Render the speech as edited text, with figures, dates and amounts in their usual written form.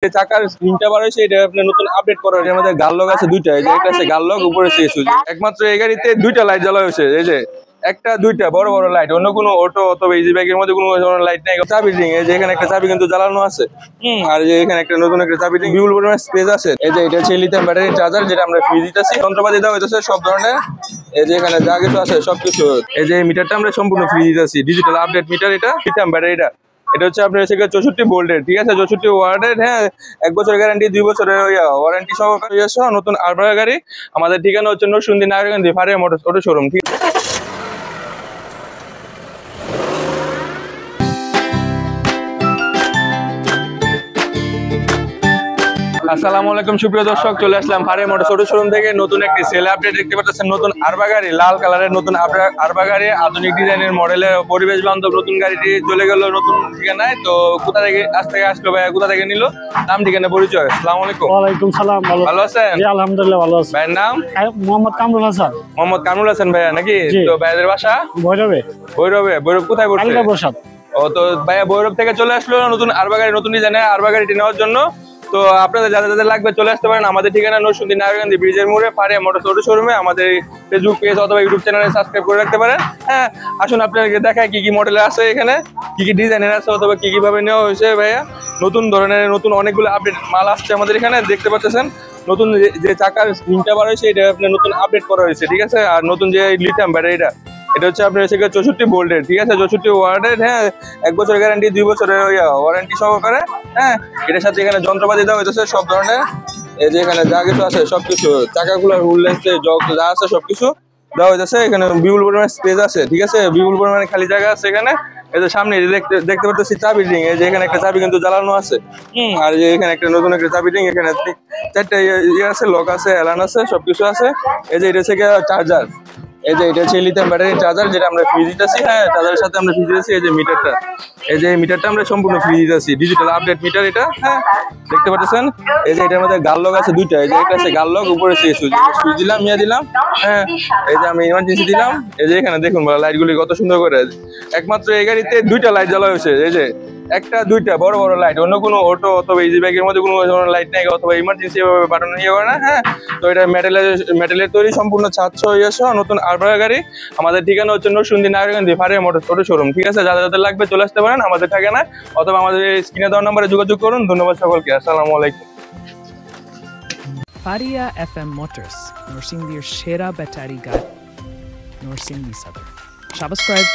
চাকার স্ক্রিনটা বার হয়েছে, এটা আপনার নতুন আপডেট করা হয়েছে। আমাদের গাল লগ আছে দুইটা, এই যে একটা আছে গাল লগ, উপরে আছে সুইচ। একমাত্র এই গাড়িতে দুইটা লাইট জ্বালা হয়েছে, এই যে একটা দুইটা বড় বড় লাইট। অন্য কোনো অটো অথবা ইজি বাইকের মধ্যে কোনো ধরনের লাইট নেই। চাবি রিং, এই যে এখানে একটা চাবি কিন্তু জ্বালানো আছে। আর যে এখানে একটা নতুন একটা চাবি রিং, বিপুল পরিমাণে স্পেস আছে। এই যে এটা হচ্ছে লিথিয়াম ব্যাটারি চার্জার, যেটা আমরা ফ্রি দিতেছি। যন্ত্রপাতি দেওয়া হইতেছে সব ধরনের, এই যে এখানে যা কিছু আছে সবকিছু। এই যে মিটারটা আমরা সম্পূর্ণ ফ্রি দিতেছি, ডিজিটাল আপডেট মিটার। এটা লিথিয়াম ব্যাটারিটা, এটা হচ্ছে আপনার 64 ভোল্টের, ঠিক আছে, 64 ওয়াটের। হ্যাঁ, 1 বছর গ্যারান্টি, 2 বছরের ওয়ারেন্টি সহকারে নতুন আরবাগা গাড়ি। আমাদের ঠিকানা হচ্ছে Narsingdi Narayanganj Faria motors auto showroom. ঠিক আসসালামু আলাইকুম সুপ্রিয় দর্শক, চলে আসলাম ফারিয়া মোটরস অটো শোরুম থেকে নতুন একটি সেল আপডেট। দেখতে পাচ্ছেন নতুন আরবা গাড়ি, লাল কালারের নতুন আরবা গাড়ি, আধুনিক ডিজাইনের মডেলের, পরিবেশ বান্ধব নতুন গাড়িটি চলে গেল নতুন ঠিকানায়। তো কোথা থেকে আসলো ভাইয়া, কোথা থেকে নিল, নাম ঠিকানা পরিচয়? আসসালামু আলাইকুম। ওয়ালাইকুম সালাম। ভালো আছেন? জি আলহামদুলিল্লাহ ভালো আছি। ভাইয়ের নাম? মোহাম্মদ কামরুল হাসান। মোহাম্মদ কামরুল হাসান ভাইয়া নাকি? তো ভাইয়াদের বাসা ভৈরবে। ভৈরব কোথায় পড়ছে? কালিকা প্রসাদ। ও, তো ভাইয়া ভৈরব থেকে চলে আসলো নতুন আরবা গাড়ি, নতুন ডিজাইনের আরবা গাড়িটি নেওয়ার জন্য। তো আপনাদের যাদের লাগবে চলে আসতে পারেন আমাদের ঠিকানা নরসিংদী নারায়ণগঞ্জ ব্রিজের মোড়ে ফারিয়া মোটরস অটো শোরুমে। আমাদের ফেসবুক পেজ অথবা ইউটিউব চ্যানেলে সাবস্ক্রাইব করে রাখতে পারেন। হ্যাঁ, আসুন আপনাদেরকে দেখায় কি কি মডেলের আছে এখানে, কি কি ডিজাইনের আছে, অথবা কি কিভাবে নেওয়া হয়েছে। ভাইয়া নতুন ধরনের নতুন অনেকগুলো আপডেট মাল আসছে আমাদের এখানে, দেখতে পাচ্ছেন। নতুন যে চাকার স্ক্রিনটা বার হয়েছে, এটা আপনার নতুন আপডেট করা হয়েছে, ঠিক আছে। আর নতুন যে লিথিয়াম ব্যাটারিটা, এটা হচ্ছে আপনার 64 ভোল্টের, ঠিক আছে, 64 ওয়াটের। হ্যাঁ, 1 বছর গ্যারান্টি, 2 বছরের ওয়ারেন্টি সহকারে। হ্যাঁ, এটার সাথে এখানে যন্ত্রপাতি দেওয়া হইতেছে সব ধরনের। এই যে এখানে যা কিছু আছে সবকিছু, চাকাগুলো হুইললেস যা আছে সবকিছু দেওয়া হইতেছে। এখানে বিপুল পরিমাণে স্পেস আছে, ঠিক আছে, বিপুল পরিমাণে খালি জায়গা আছে এখানে। এই যে সামনে দেখতে পাচ্ছি চাবি রিং, এই যে এখানে একটা চাবি কিন্তু জ্বালানো আছে। আর যে এখানে একটা নতুন একটা চাবি রিং, এখানে 4টা ইয়ে আছে, লক আছে, অ্যালার্ম আছে, সবকিছু আছে। এই যে এটা হচ্ছে চার্জার, এই যে এটা হচ্ছে লিথিয়াম ব্যাটারি চার্জার, যেটা আমরা ফ্রি দিতেছি। হ্যাঁ, চার্জারের সাথে আমরা ফ্রি দিতেছি। এই যে মিটারটা, এই যে মিটারটা আমরা সম্পূর্ণ ফ্রি দিতেছি, ডিজিটাল আপডেট মিটার এটা। হ্যাঁ, দেখতে পাচ্ছেন। এই যে এটার মধ্যে গাল লগ আছে দুইটা, এই যে একটা আছে গাল লগ, উপরে আছে সুইচ দিলাম, দিলাম। হ্যাঁ, এই যে আমি ইমার্জেন্সি দিলাম। এই যে এখানে দেখুন লাইট গুলি কত সুন্দর করে। একমাত্র এই গাড়িতে দুইটা লাইট জ্বালা হয়েছে, এই যে একটা দুইটা বড় বড় লাইট। অন্য কোনো অটো অথবা ইজি বাইকের মধ্যে কোনো ধরনের লাইট নেই, অথবা ইমার্জেন্সি বাটন ইয়ে করে না। হ্যাঁ, তো এটা মেটালের তৈরি, সম্পূর্ণ ছাত্র নতুন আরবাগা গাড়ি। আমাদের ঠিকানা হচ্ছে Narsingdi Narayanganj Faria motors auto showroom, ঠিক আছে। যাদের লাগবে চলে আসতে পারেন আমাদের ঠিকানায়, অথবা আমাদের স্ক্রিনে দেওয়া নম্বরে যোগাযোগ করুন। ধন্যবাদ সকলকে, আসসালামু আলাইকুম। ফারিয়া FM মোটরস, নরসিংদীর সেরা ব্যাটারি গাড়ি, নরসিংদী সদর। সাবস্ক্রাইব